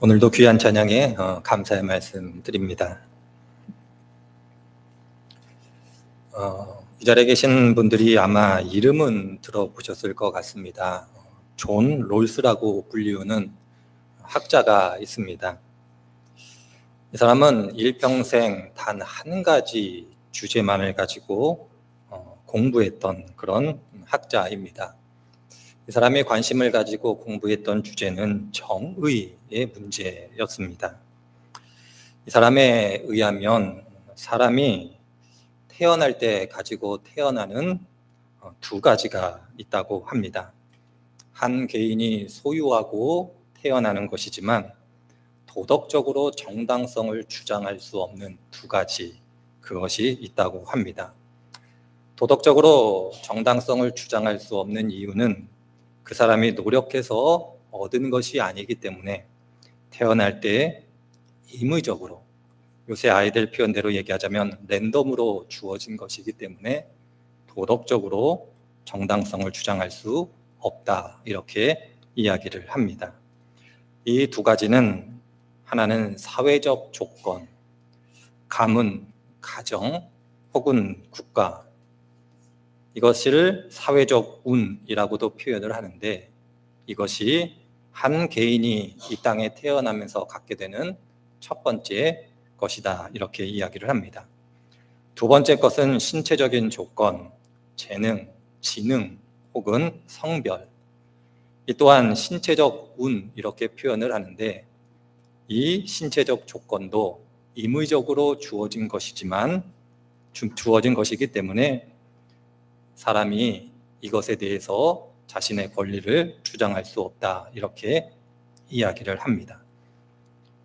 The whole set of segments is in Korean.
오늘도 귀한 찬양에 감사의 말씀 드립니다. 이 자리에 계신 분들이 아마 이름은 들어보셨을 것 같습니다. 존 롤스라고 불리우는 학자가 있습니다. 이 사람은 일평생 단 한 가지 주제만을 가지고 공부했던 그런 학자입니다. 이 사람이 관심을 가지고 공부했던 주제는 정의의 문제였습니다. 이 사람에 의하면 사람이 태어날 때 가지고 태어나는 두 가지가 있다고 합니다. 한 개인이 소유하고 태어나는 것이지만 도덕적으로 정당성을 주장할 수 없는 두 가지, 그것이 있다고 합니다. 도덕적으로 정당성을 주장할 수 없는 이유는 그 사람이 노력해서 얻은 것이 아니기 때문에 태어날 때 임의적으로, 요새 아이들 표현대로 얘기하자면 랜덤으로 주어진 것이기 때문에 도덕적으로 정당성을 주장할 수 없다, 이렇게 이야기를 합니다. 이 두 가지는, 하나는 사회적 조건, 가문, 가정 혹은 국가, 이것을 사회적 운이라고도 표현을 하는데, 이것이 한 개인이 이 땅에 태어나면서 갖게 되는 첫 번째 것이다, 이렇게 이야기를 합니다. 두 번째 것은 신체적인 조건, 재능, 지능 혹은 성별, 이 또한 신체적 운, 이렇게 표현을 하는데, 이 신체적 조건도 임의적으로 주어진 것이기 때문에 사람이 이것에 대해서 자신의 권리를 주장할 수 없다, 이렇게 이야기를 합니다.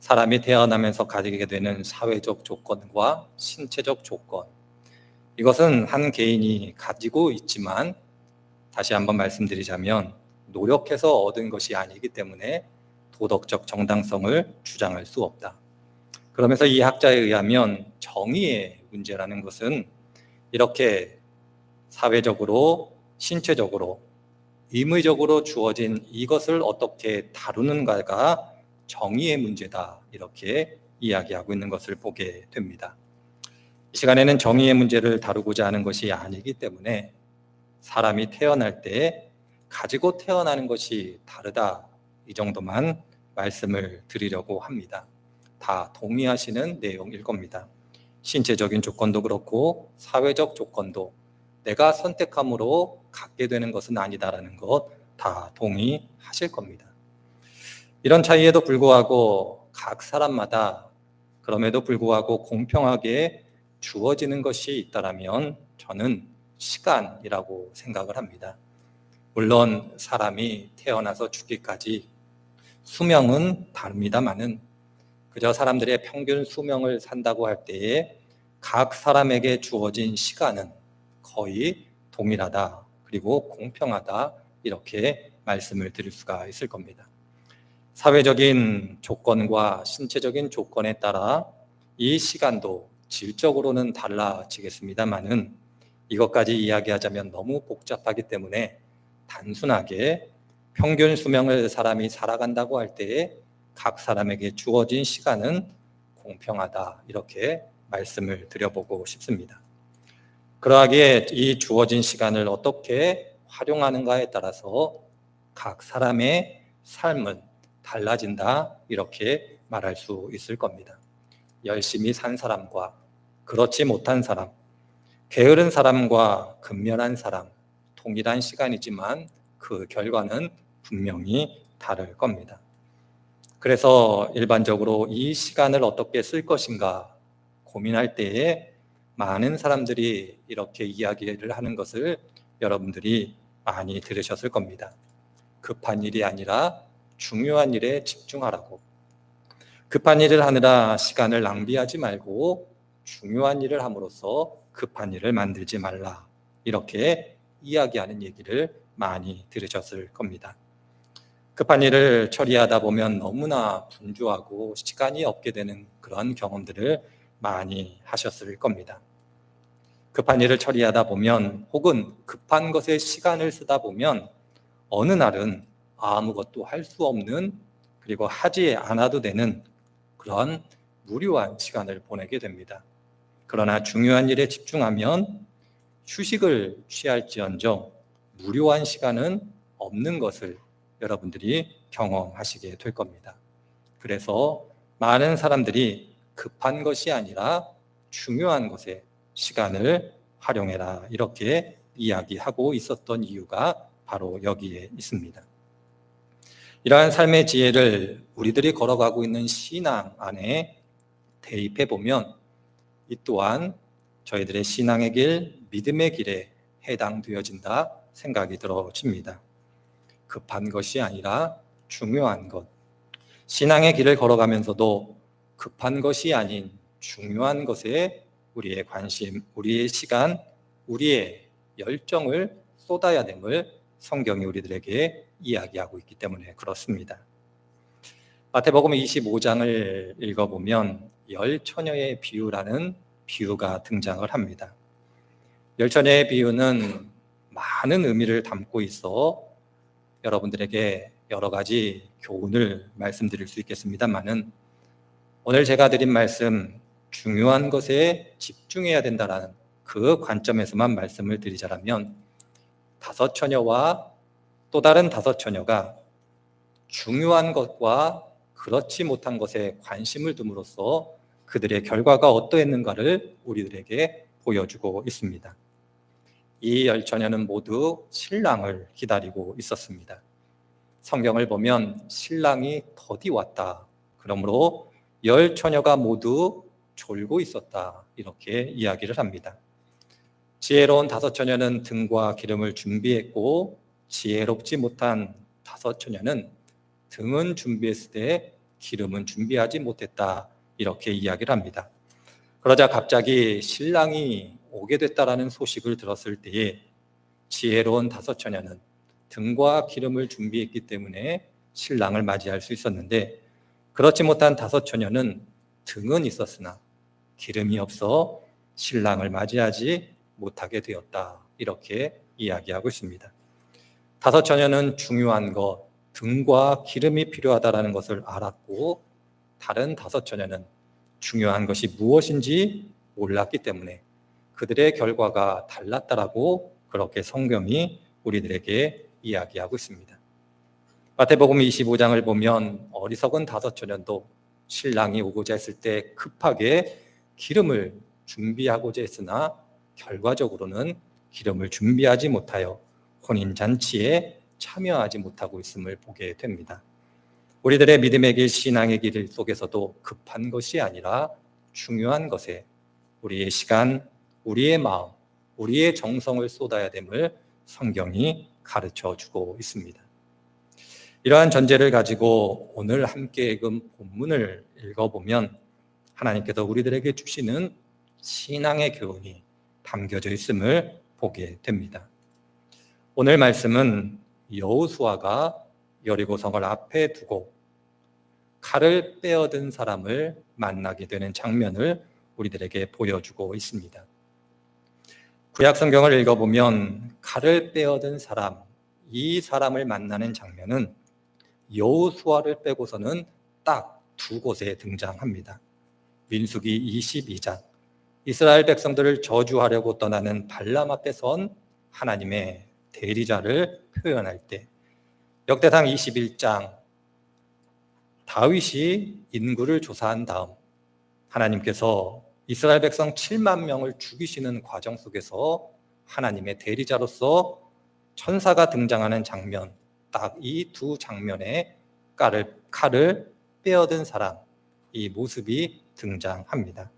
사람이 태어나면서 가지게 되는 사회적 조건과 신체적 조건, 이것은 한 개인이 가지고 있지만, 다시 한번 말씀드리자면 노력해서 얻은 것이 아니기 때문에 도덕적 정당성을 주장할 수 없다. 그러면서 이 학자에 의하면 정의의 문제라는 것은 이렇게 사회적으로, 신체적으로, 임의적으로 주어진 이것을 어떻게 다루는가가 정의의 문제다, 이렇게 이야기하고 있는 것을 보게 됩니다. 이 시간에는 정의의 문제를 다루고자 하는 것이 아니기 때문에 사람이 태어날 때 가지고 태어나는 것이 다르다, 이 정도만 말씀을 드리려고 합니다. 다 동의하시는 내용일 겁니다. 신체적인 조건도 그렇고 사회적 조건도 내가 선택함으로 갖게 되는 것은 아니다라는 것 다 동의하실 겁니다. 이런 차이에도 불구하고 각 사람마다 그럼에도 불구하고 공평하게 주어지는 것이 있다라면 저는 시간이라고 생각을 합니다. 물론 사람이 태어나서 죽기까지 수명은 다릅니다만은 그저 사람들의 평균 수명을 산다고 할 때에 각 사람에게 주어진 시간은 거의 동일하다, 그리고 공평하다, 이렇게 말씀을 드릴 수가 있을 겁니다. 사회적인 조건과 신체적인 조건에 따라 이 시간도 질적으로는 달라지겠습니다만은 이것까지 이야기하자면 너무 복잡하기 때문에 단순하게 평균 수명을 사람이 살아간다고 할 때에 각 사람에게 주어진 시간은 공평하다, 이렇게 말씀을 드려보고 싶습니다. 그러하기에 이 주어진 시간을 어떻게 활용하는가에 따라서 각 사람의 삶은 달라진다, 이렇게 말할 수 있을 겁니다. 열심히 산 사람과 그렇지 못한 사람, 게으른 사람과 근면한 사람, 동일한 시간이지만 그 결과는 분명히 다를 겁니다. 그래서 일반적으로 이 시간을 어떻게 쓸 것인가 고민할 때에 많은 사람들이 이렇게 이야기를 하는 것을 여러분들이 많이 들으셨을 겁니다. 급한 일이 아니라 중요한 일에 집중하라고. 급한 일을 하느라 시간을 낭비하지 말고 중요한 일을 함으로써 급한 일을 만들지 말라, 이렇게 이야기하는 얘기를 많이 들으셨을 겁니다. 급한 일을 처리하다 보면 너무나 분주하고 시간이 없게 되는 그런 경험들을 많이 하셨을 겁니다. 급한 일을 처리하다 보면, 혹은 급한 것에 시간을 쓰다 보면 어느 날은 아무것도 할 수 없는 그리고 하지 않아도 되는 그런 무료한 시간을 보내게 됩니다. 그러나 중요한 일에 집중하면 휴식을 취할지언정 무료한 시간은 없는 것을 여러분들이 경험하시게 될 겁니다. 그래서 많은 사람들이 급한 것이 아니라 중요한 것에 시간을 활용해라 이렇게 이야기하고 있었던 이유가 바로 여기에 있습니다. 이러한 삶의 지혜를 우리들이 걸어가고 있는 신앙 안에 대입해 보면 이 또한 저희들의 신앙의 길, 믿음의 길에 해당되어진다 생각이 들어집니다. 급한 것이 아니라 중요한 것. 신앙의 길을 걸어가면서도 급한 것이 아닌 중요한 것에 우리의 관심, 우리의 시간, 우리의 열정을 쏟아야 됨을 성경이 우리들에게 이야기하고 있기 때문에 그렇습니다. 마태복음 25장을 읽어보면 열 처녀의 비유라는 비유가 등장을 합니다. 열 처녀의 비유는 많은 의미를 담고 있어 여러분들에게 여러 가지 교훈을 말씀드릴 수 있겠습니다만은 오늘 제가 드린 말씀 중요한 것에 집중해야 된다는 그 관점에서만 말씀을 드리자면 다섯 처녀와 또 다른 다섯 처녀가 중요한 것과 그렇지 못한 것에 관심을 둠으로써 그들의 결과가 어떠했는가를 우리들에게 보여주고 있습니다. 이 열 처녀는 모두 신랑을 기다리고 있었습니다. 성경을 보면 신랑이 더디 왔다. 그러므로 열 처녀가 모두 졸고 있었다. 이렇게 이야기를 합니다. 지혜로운 다섯 처녀는 등과 기름을 준비했고 지혜롭지 못한 다섯 처녀는 등은 준비했을 때 기름은 준비하지 못했다. 이렇게 이야기를 합니다. 그러자 갑자기 신랑이 오게 됐다라는 소식을 들었을 때에 지혜로운 다섯 처녀는 등과 기름을 준비했기 때문에 신랑을 맞이할 수 있었는데 그렇지 못한 다섯 처녀는 등은 있었으나 기름이 없어 신랑을 맞이하지 못하게 되었다. 이렇게 이야기하고 있습니다. 다섯 처녀는 중요한 것, 등과 기름이 필요하다는 것을 알았고 다른 다섯 처녀는 중요한 것이 무엇인지 몰랐기 때문에 그들의 결과가 달랐다라고 그렇게 성경이 우리들에게 이야기하고 있습니다. 마태복음 25장을 보면 어리석은 다섯 처녀도 신랑이 오고자 했을 때 급하게 기름을 준비하고자 했으나 결과적으로는 기름을 준비하지 못하여 혼인잔치에 참여하지 못하고 있음을 보게 됩니다. 우리들의 믿음의 길, 신앙의 길 속에서도 급한 것이 아니라 중요한 것에 우리의 시간, 우리의 마음, 우리의 정성을 쏟아야 됨을 성경이 가르쳐주고 있습니다. 이러한 전제를 가지고 오늘 함께 읽은 본문을 읽어보면 하나님께서 우리들에게 주시는 신앙의 교훈이 담겨져 있음을 보게 됩니다. 오늘 말씀은 여호수아가 여리고성을 앞에 두고 칼을 빼어든 사람을 만나게 되는 장면을 우리들에게 보여주고 있습니다. 구약 성경을 읽어보면 칼을 빼어든 사람, 이 사람을 만나는 장면은 여호수아를 빼고서는 딱 두 곳에 등장합니다. 민수기 22장, 이스라엘 백성들을 저주하려고 떠나는 발람 앞에 선 하나님의 대리자를 표현할 때, 역대상 21장, 다윗이 인구를 조사한 다음 하나님께서 이스라엘 백성 7만 명을 죽이시는 과정 속에서 하나님의 대리자로서 천사가 등장하는 장면, 딱 이 두 장면에 칼을 빼어든 사람, 이 모습이 등장합니다.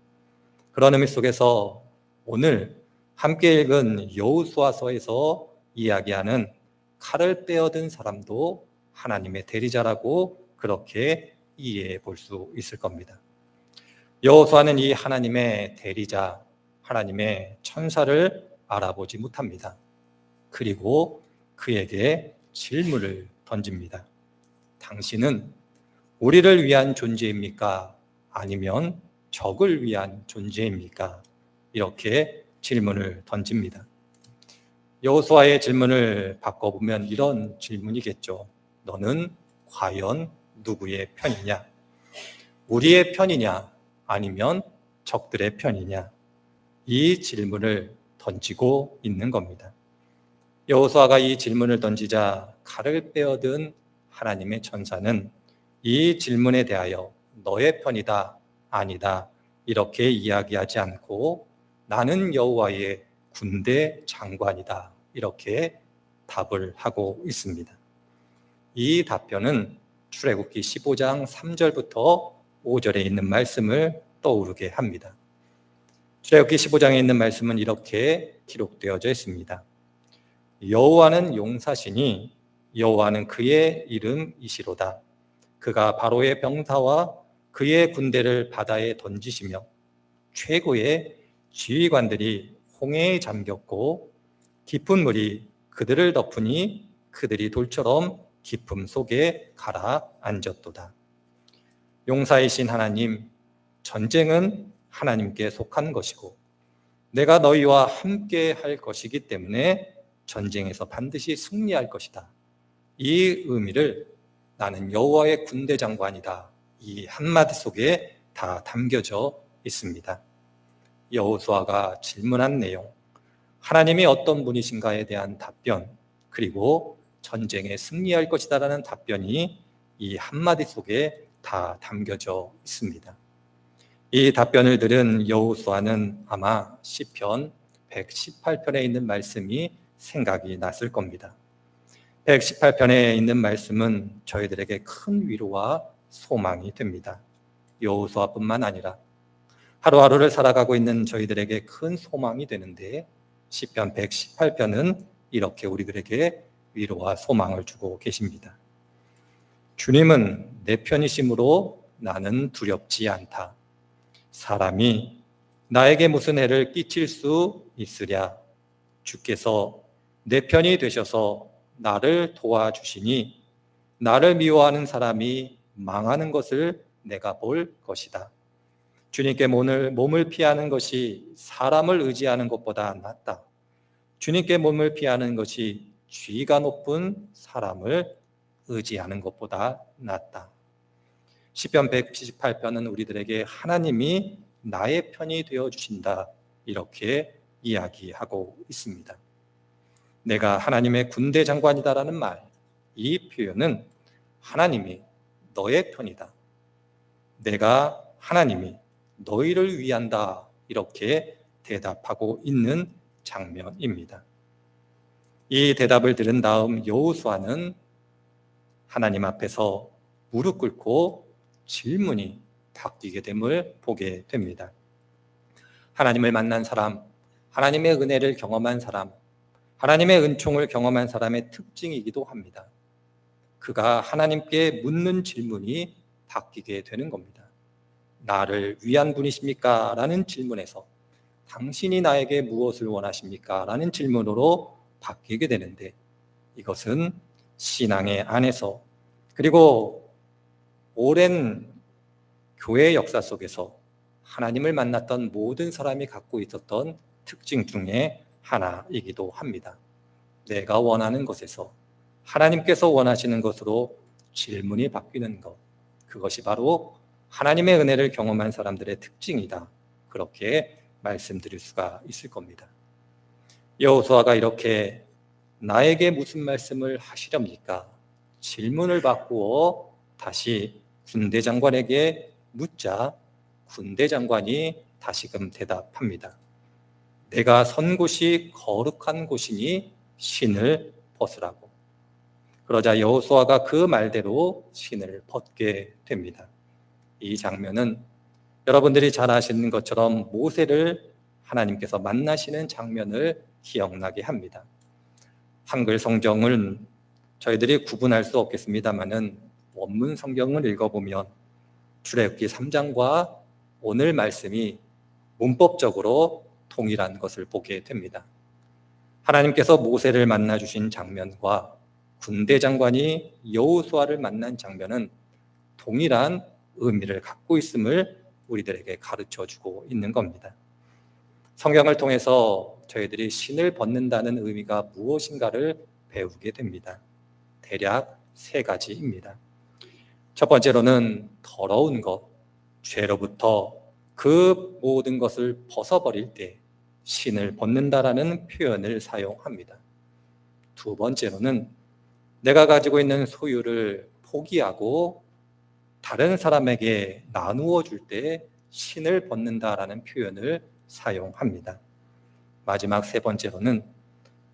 그런 의미 속에서 오늘 함께 읽은 여호수아서에서 이야기하는 칼을 빼어든 사람도 하나님의 대리자라고 그렇게 이해해 볼 수 있을 겁니다. 여호수아는 이 하나님의 대리자, 하나님의 천사를 알아보지 못합니다. 그리고 그에게 질문을 던집니다. 당신은 우리를 위한 존재입니까? 아니면 적을 위한 존재입니까? 이렇게 질문을 던집니다. 여호수아의 질문을 바꿔보면 이런 질문이겠죠. 너는 과연 누구의 편이냐? 우리의 편이냐? 아니면 적들의 편이냐? 이 질문을 던지고 있는 겁니다. 여호수아가 이 질문을 던지자 칼을 빼어든 하나님의 천사는 이 질문에 대하여 너의 편이다, 아니다 이렇게 이야기하지 않고 나는 여호와의 군대 장관이다 이렇게 답을 하고 있습니다. 이 답변은 출애굽기 15장 3절부터 5절에 있는 말씀을 떠오르게 합니다. 출애굽기 15장에 있는 말씀은 이렇게 기록되어져 있습니다. 여호와는 용사시니 여호와는 그의 이름이시로다. 그가 바로의 병사와 그의 군대를 바다에 던지시며 최고의 지휘관들이 홍해에 잠겼고 깊은 물이 그들을 덮으니 그들이 돌처럼 깊음 속에 가라앉았도다. 용사이신 하나님, 전쟁은 하나님께 속한 것이고 내가 너희와 함께 할 것이기 때문에 전쟁에서 반드시 승리할 것이다. 이 의미를 나는 여호와의 군대 장관이다. 이 한마디 속에 다 담겨져 있습니다. 여호수아가 질문한 내용, 하나님이 어떤 분이신가에 대한 답변, 그리고 전쟁에 승리할 것이다라는 답변이 이 한마디 속에 다 담겨져 있습니다. 이 답변을 들은 여호수아는 아마 시편 118편에 있는 말씀이 생각이 났을 겁니다. 118편에 있는 말씀은 저희들에게 큰 위로와 소망이 됩니다. 여호수아뿐만 아니라 하루하루를 살아가고 있는 저희들에게 큰 소망이 되는데 시편 118편은 이렇게 우리들에게 위로와 소망을 주고 계십니다. 주님은 내 편이심으로 나는 두렵지 않다. 사람이 나에게 무슨 해를 끼칠 수 있으랴. 주께서 내 편이 되셔서 나를 도와주시니 나를 미워하는 사람이 망하는 것을 내가 볼 것이다. 주님께 몸을 피하는 것이 사람을 의지하는 것보다 낫다. 주님께 몸을 피하는 것이 지위가 높은 사람을 의지하는 것보다 낫다. 시편 178편은 우리들에게 하나님이 나의 편이 되어주신다 이렇게 이야기하고 있습니다. 내가 하나님의 군대 장관이다라는 말, 이 표현은 하나님이 너의 편이다. 내가 하나님이 너희를 위한다 이렇게 대답하고 있는 장면입니다. 이 대답을 들은 다음 여호수아는 하나님 앞에서 무릎 꿇고 질문이 바뀌게 됨을 보게 됩니다. 하나님을 만난 사람, 하나님의 은혜를 경험한 사람, 하나님의 은총을 경험한 사람의 특징이기도 합니다. 그가 하나님께 묻는 질문이 바뀌게 되는 겁니다. 나를 위한 분이십니까? 라는 질문에서 당신이 나에게 무엇을 원하십니까? 라는 질문으로 바뀌게 되는데 이것은 신앙의 안에서 그리고 오랜 교회의 역사 속에서 하나님을 만났던 모든 사람이 갖고 있었던 특징 중에 하나이기도 합니다. 내가 원하는 것에서 하나님께서 원하시는 것으로 질문이 바뀌는 것, 그것이 바로 하나님의 은혜를 경험한 사람들의 특징이다. 그렇게 말씀드릴 수가 있을 겁니다. 여호수아가 이렇게 나에게 무슨 말씀을 하시렵니까? 질문을 바꾸어 다시 군대 장관에게 묻자 군대 장관이 다시금 대답합니다. 내가 선 곳이 거룩한 곳이니 신을 벗으라고. 그러자 여호수아가 그 말대로 신을 벗게 됩니다. 이 장면은 여러분들이 잘 아시는 것처럼 모세를 하나님께서 만나시는 장면을 기억나게 합니다. 한글 성경은 저희들이 구분할 수 없겠습니다만은 원문 성경을 읽어보면 출애굽기 3장과 오늘 말씀이 문법적으로 동일한 것을 보게 됩니다. 하나님께서 모세를 만나 주신 장면과 군대 장관이 여호수아를 만난 장면은 동일한 의미를 갖고 있음을 우리들에게 가르쳐 주고 있는 겁니다. 성경을 통해서 저희들이 신을 벗는다는 의미가 무엇인가를 배우게 됩니다. 대략 3가지입니다. 첫 번째로는 더러운 것, 죄로부터 그 모든 것을 벗어버릴 때 신을 벗는다라는 표현을 사용합니다. 두 번째로는 내가 가지고 있는 소유를 포기하고 다른 사람에게 나누어 줄 때 신을 벗는다라는 표현을 사용합니다. 마지막 세 번째로는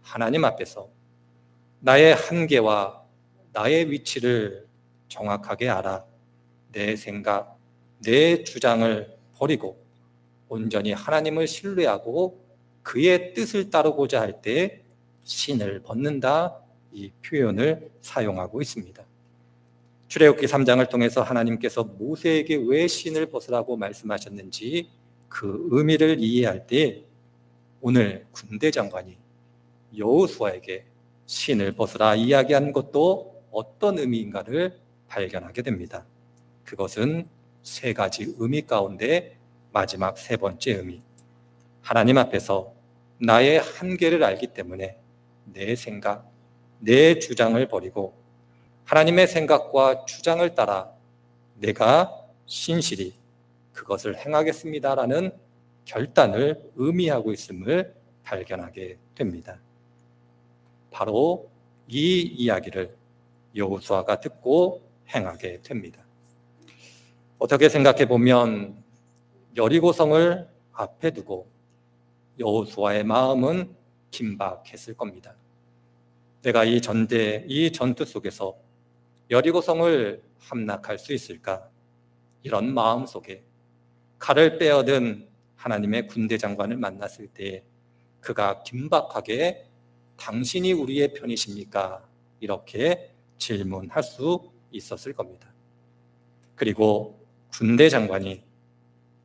하나님 앞에서 나의 한계와 나의 위치를 정확하게 알아 내 생각, 내 주장을 버리고 온전히 하나님을 신뢰하고 그의 뜻을 따르고자 할 때 신을 벗는다, 이 표현을 사용하고 있습니다. 출애굽기 3장을 통해서 하나님께서 모세에게 왜 신을 벗으라고 말씀하셨는지 그 의미를 이해할 때 오늘 군대 장관이 여호수아에게 신을 벗으라 이야기한 것도 어떤 의미인가를 발견하게 됩니다. 그것은 세 가지 의미 가운데 마지막 세 번째 의미, 하나님 앞에서 나의 한계를 알기 때문에 내 생각, 내 주장을 버리고 하나님의 생각과 주장을 따라 내가 신실히 그것을 행하겠습니다라는 결단을 의미하고 있음을 발견하게 됩니다. 바로 이 이야기를 여호수아가 듣고 행하게 됩니다. 어떻게 생각해 보면 여리고성을 앞에 두고 여호수아의 마음은 긴박했을 겁니다. 내가 이 전투 속에서 여리고성을 함락할 수 있을까? 이런 마음 속에 칼을 빼어든 하나님의 군대 장관을 만났을 때 그가 긴박하게 당신이 우리의 편이십니까? 이렇게 질문할 수 있었을 겁니다. 그리고 군대 장관이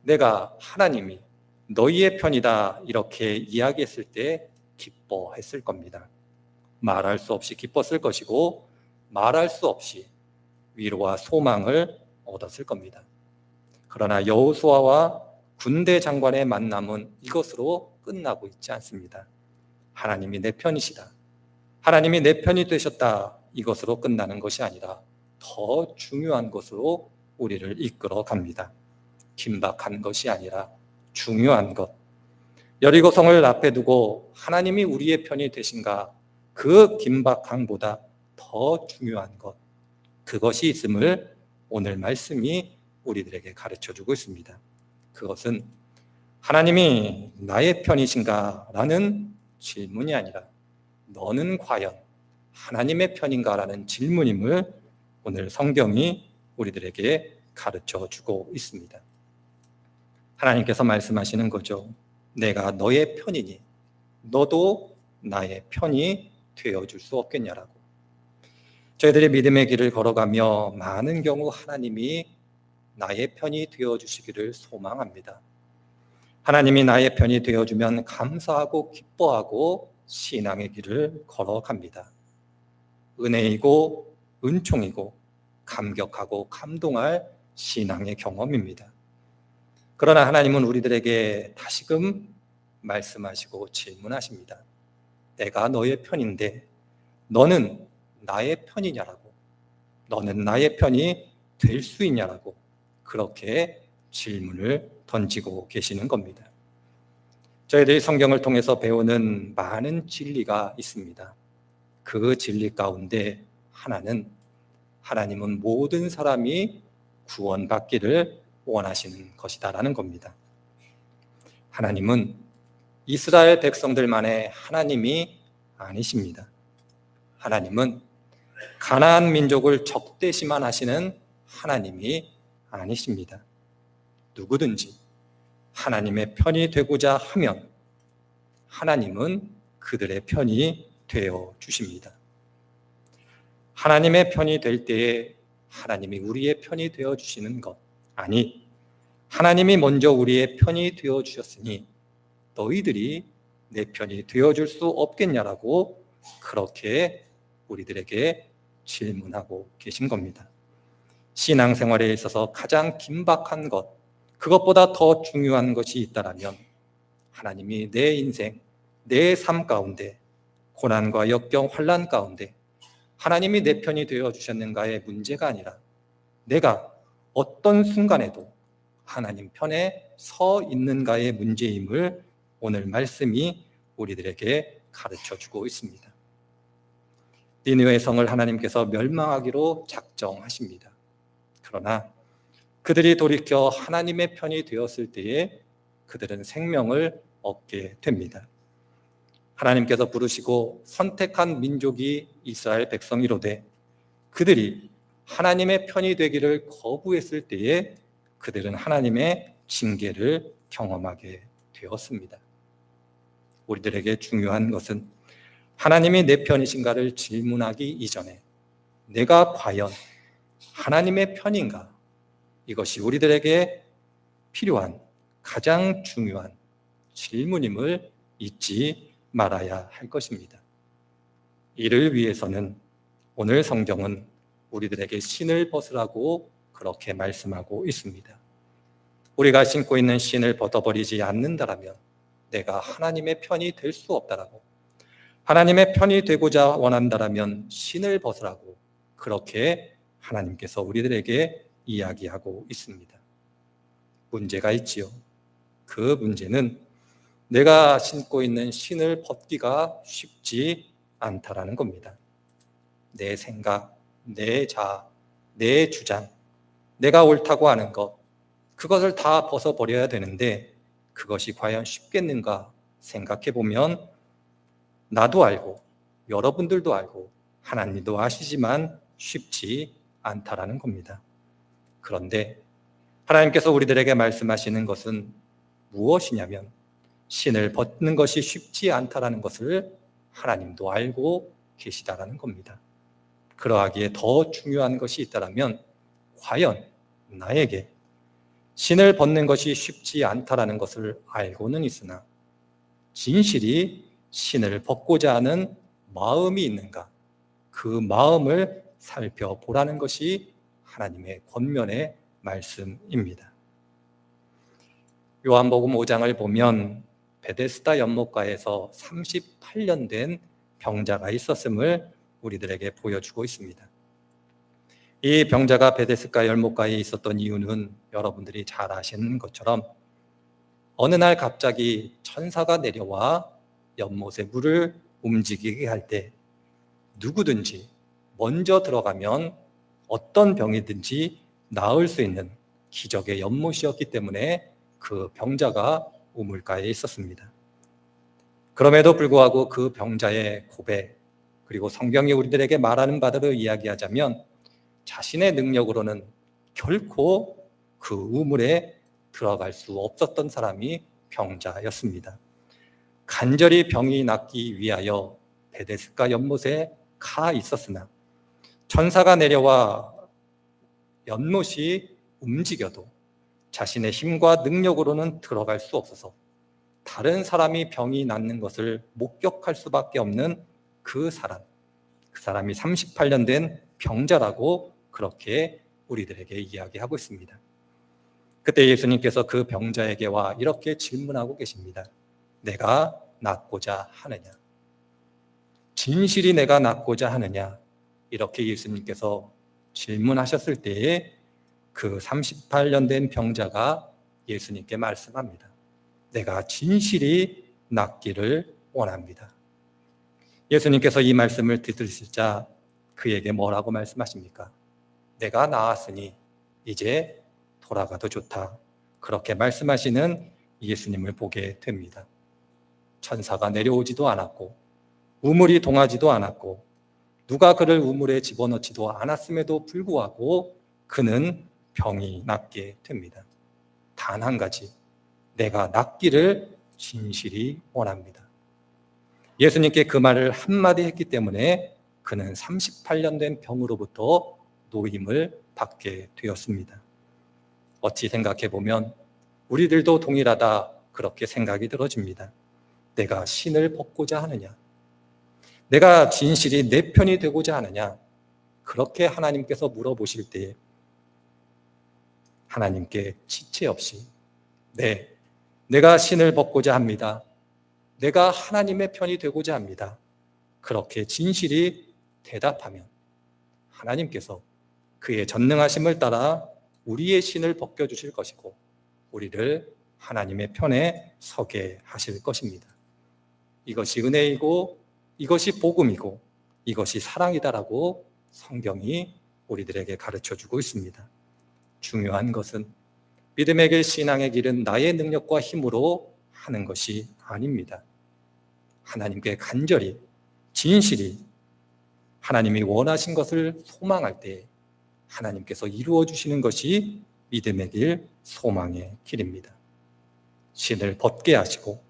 내가 하나님이 너희의 편이다 이렇게 이야기했을 때 기뻐했을 겁니다. 말할 수 없이 기뻤을 것이고 말할 수 없이 위로와 소망을 얻었을 겁니다. 그러나 여호수아와 군대 장관의 만남은 이것으로 끝나고 있지 않습니다. 하나님이 내 편이시다, 하나님이 내 편이 되셨다, 이것으로 끝나는 것이 아니라 더 중요한 것으로 우리를 이끌어 갑니다. 긴박한 것이 아니라 중요한 것, 여리고성을 앞에 두고 하나님이 우리의 편이 되신가, 그 긴박함보다 더 중요한 것, 그것이 있음을 오늘 말씀이 우리들에게 가르쳐주고 있습니다. 그것은 하나님이 나의 편이신가? 라는 질문이 아니라 너는 과연 하나님의 편인가? 라는 질문임을 오늘 성경이 우리들에게 가르쳐주고 있습니다. 하나님께서 말씀하시는 거죠. 내가 너의 편이니 너도 나의 편이 되어줄 수 없겠냐라고. 저희들이 믿음의 길을 걸어가며 많은 경우 하나님이 나의 편이 되어주시기를 소망합니다. 하나님이 나의 편이 되어주면 감사하고 기뻐하고 신앙의 길을 걸어갑니다. 은혜이고 은총이고 감격하고 감동할 신앙의 경험입니다. 그러나 하나님은 우리들에게 다시금 말씀하시고 질문하십니다. 내가 너의 편인데 너는 나의 편이냐라고, 너는 나의 편이 될 수 있냐라고 그렇게 질문을 던지고 계시는 겁니다. 저희들이 성경을 통해서 배우는 많은 진리가 있습니다. 그 진리 가운데 하나는 하나님은 모든 사람이 구원받기를 원하시는 것이다라는 겁니다. 하나님은 이스라엘 백성들만의 하나님이 아니십니다. 하나님은 가나안 민족을 적대시만 하시는 하나님이 아니십니다. 누구든지 하나님의 편이 되고자 하면 하나님은 그들의 편이 되어 주십니다. 하나님의 편이 될 때에 하나님이 우리의 편이 되어 주시는 것, 아니 하나님이 먼저 우리의 편이 되어 주셨으니 너희들이 내 편이 되어 줄 수 없겠냐라고 그렇게 우리들에게 질문하고 계신 겁니다. 신앙생활에 있어서 가장 긴박한 것, 그것보다 더 중요한 것이 있다라면 하나님이 내 인생, 내 삶 가운데 고난과 역경, 환난 가운데 하나님이 내 편이 되어 주셨는가의 문제가 아니라 내가 어떤 순간에도 하나님 편에 서 있는가의 문제임을 오늘 말씀이 우리들에게 가르쳐주고 있습니다. 니느웨 성을 하나님께서 멸망하기로 작정하십니다. 그러나 그들이 돌이켜 하나님의 편이 되었을 때에 그들은 생명을 얻게 됩니다. 하나님께서 부르시고 선택한 민족이 이스라엘 백성이로되 그들이 하나님의 편이 되기를 거부했을 때에 그들은 하나님의 징계를 경험하게 되었습니다. 우리들에게 중요한 것은 하나님이 내 편이신가를 질문하기 이전에 내가 과연 하나님의 편인가? 이것이 우리들에게 필요한 가장 중요한 질문임을 잊지 말아야 할 것입니다. 이를 위해서는 오늘 성경은 우리들에게 신을 벗으라고 그렇게 말씀하고 있습니다. 우리가 신고 있는 신을 벗어버리지 않는다라면 내가 하나님의 편이 될 수 없다라고, 하나님의 편이 되고자 원한다라면 신을 벗으라고 그렇게 하나님께서 우리들에게 이야기하고 있습니다. 문제가 있지요. 그 문제는 내가 신고 있는 신을 벗기가 쉽지 않다라는 겁니다. 내 생각, 내 자아, 내 주장, 내가 옳다고 하는 것, 그것을 다 벗어버려야 되는데 그것이 과연 쉽겠는가 생각해 보면 나도 알고 여러분들도 알고 하나님도 아시지만 쉽지 않다라는 겁니다. 그런데 하나님께서 우리들에게 말씀하시는 것은 무엇이냐면 신을 벗는 것이 쉽지 않다라는 것을 하나님도 알고 계시다라는 겁니다. 그러하기에 더 중요한 것이 있다라면 과연 나에게 신을 벗는 것이 쉽지 않다라는 것을 알고는 있으나 진실이 신을 벗고자 하는 마음이 있는가, 그 마음을 살펴보라는 것이 하나님의 권면의 말씀입니다. 요한복음 5장을 보면 베데스다 연못가에서 38년 된 병자가 있었음을 우리들에게 보여주고 있습니다. 이 병자가 베데스다 연못가에 있었던 이유는 여러분들이 잘 아시는 것처럼 어느 날 갑자기 천사가 내려와 연못의 물을 움직이게 할 때 누구든지 먼저 들어가면 어떤 병이든지 나을 수 있는 기적의 연못이었기 때문에 그 병자가 우물가에 있었습니다. 그럼에도 불구하고 그 병자의 고백, 그리고 성경이 우리들에게 말하는 바대로 이야기하자면 자신의 능력으로는 결코 그 우물에 들어갈 수 없었던 사람이 병자였습니다. 간절히 병이 낫기 위하여 베데스다 연못에 가 있었으나 천사가 내려와 연못이 움직여도 자신의 힘과 능력으로는 들어갈 수 없어서 다른 사람이 병이 낫는 것을 목격할 수밖에 없는 그 사람이 38년 된 병자라고 그렇게 우리들에게 이야기하고 있습니다. 그때 예수님께서 그 병자에게 와 이렇게 질문하고 계십니다. 내가 낫고자 하느냐? 진실이 내가 낫고자 하느냐? 이렇게 예수님께서 질문하셨을 때에 그 38년 된 병자가 예수님께 말씀합니다. 내가 진실이 낫기를 원합니다. 예수님께서 이 말씀을 들으시자 그에게 뭐라고 말씀하십니까? 내가 나았으니 이제 돌아가도 좋다. 그렇게 말씀하시는 예수님을 보게 됩니다. 천사가 내려오지도 않았고 우물이 동하지도 않았고 누가 그를 우물에 집어넣지도 않았음에도 불구하고 그는 병이 낫게 됩니다. 단 한 가지, 내가 낫기를 진실이 원합니다. 예수님께 그 말을 한마디 했기 때문에 그는 38년 된 병으로부터 노임을 받게 되었습니다. 어찌 생각해 보면 우리들도 동일하다 그렇게 생각이 들어집니다. 내가 신을 벗고자 하느냐? 내가 진실이 내 편이 되고자 하느냐? 그렇게 하나님께서 물어보실 때 하나님께 지체 없이 네, 내가 신을 벗고자 합니다. 내가 하나님의 편이 되고자 합니다. 그렇게 진실이 대답하면 하나님께서 그의 전능하심을 따라 우리의 신을 벗겨주실 것이고 우리를 하나님의 편에 서게 하실 것입니다. 이것이 은혜이고 이것이 복음이고 이것이 사랑이다라고 성경이 우리들에게 가르쳐주고 있습니다. 중요한 것은 믿음의 길, 신앙의 길은 나의 능력과 힘으로 하는 것이 아닙니다. 하나님께 간절히 진실이 하나님이 원하신 것을 소망할 때 하나님께서 이루어 주시는 것이 믿음의 길, 소망의 길입니다. 신을 벗게 하시고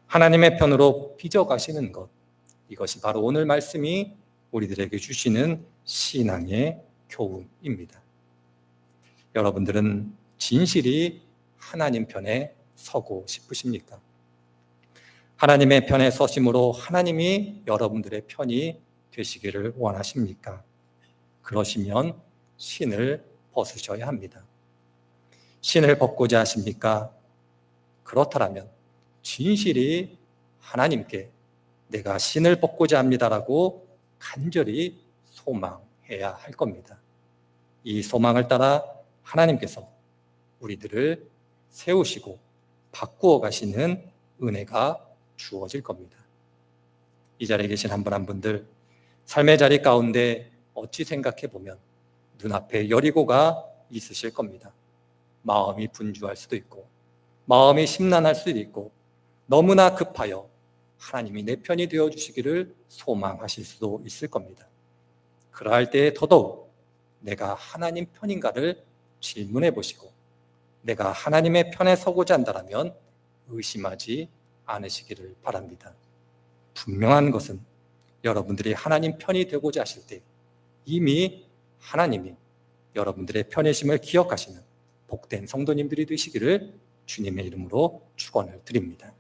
하나님의 편으로 빚어가시는 것, 이것이 바로 오늘 말씀이 우리들에게 주시는 신앙의 교훈입니다. 여러분들은 진실이 하나님 편에 서고 싶으십니까? 하나님의 편에 서심으로 하나님이 여러분들의 편이 되시기를 원하십니까? 그러시면 신을 벗으셔야 합니다. 신을 벗고자 하십니까? 그렇다면 진실이 하나님께 내가 신을 벗고자 합니다라고 간절히 소망해야 할 겁니다. 이 소망을 따라 하나님께서 우리들을 세우시고 바꾸어 가시는 은혜가 주어질 겁니다. 이 자리에 계신 한 분 한 분들 삶의 자리 가운데 어찌 생각해 보면 눈앞에 여리고가 있으실 겁니다. 마음이 분주할 수도 있고 마음이 심란할 수도 있고 너무나 급하여 하나님이 내 편이 되어주시기를 소망하실 수도 있을 겁니다. 그러할 때에 더더욱 내가 하나님 편인가를 질문해 보시고 내가 하나님의 편에 서고자 한다면 의심하지 않으시기를 바랍니다. 분명한 것은 여러분들이 하나님 편이 되고자 하실 때 이미 하나님이 여러분들의 편이심을 기억하시는 복된 성도님들이 되시기를 주님의 이름으로 축원을 드립니다.